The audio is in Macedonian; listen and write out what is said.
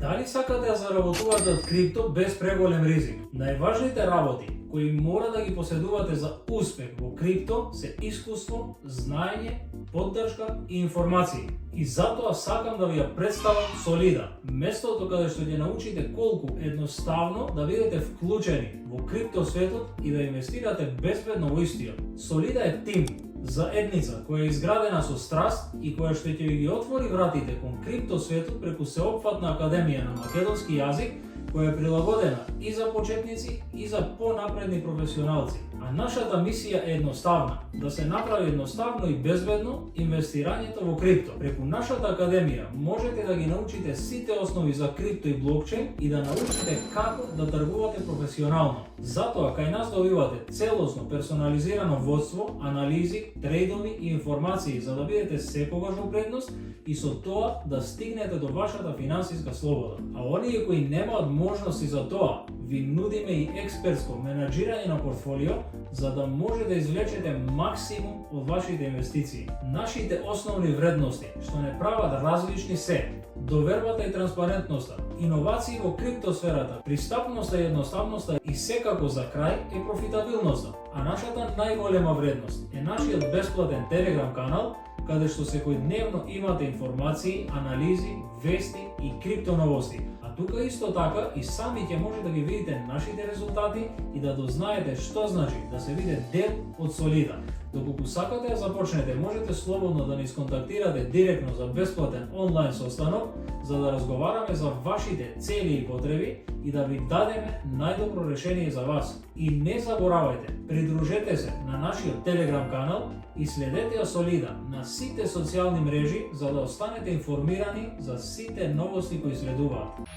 Дали сакате да заработувате од крипто без преголем ризик? Најважните работи кои мора да ги поседувате за успех во крипто се искуство, знаење, поддршка и информации. И затоа сакам да ви ја представам Solida, местото каде што ќе научите колку едноставно да бидете вклучени во крипто светот и да инвестирате безбедно во истиот. Solida е тим, заедница која е изградена со страст и која што ќе ви ги отвори вратите кон крипто светот преку Сеопфатна академија на македонски јазик, која е прилагодена и за почетници и за понапредни професионалци. А нашата мисија е едноставна, да се направи едноставно и безбедно инвестирањето во крипто. Преку нашата академија можете да ги научите сите основи за крипто и блокчейн и да научите како да тргувате професионално. Затоа кај нас добивате целосно персонализирано водство, анализи, трейдови и информации за да бидете секогаш во предност и со тоа да стигнете до вашата финансиска слобода. А оние кои немаат можности за тоа, ви нудиме и експертско менаџирање на портфолио за да може да извлечете максимум од вашите инвестиции. Нашите основни вредности што не прават различни се довербата и транспарентноста, иновации во криптосферата, пристапноста и едноставноста и секако за крај е профитабилноста. А нашата најголема вредност е нашиот бесплатен Telegram канал, каде што секојдневно имате информации, анализи, вести и криптоновости. А тука исто така и сами ќе може да ги видите нашите резултати и да дознаете што значи да се биде дел од Solida. Доколку сакате да започнете, можете слободно да ни сконтактирате директно за бесплатен онлайн состанок, за да разговараме за вашите цели и потреби и да ви дадеме најдобро решение за вас. И не заборавајте, придружете се на нашиот Telegram канал и следете ја Solida на сите социјални мрежи за да останете информирани за сите новости кои следуваат.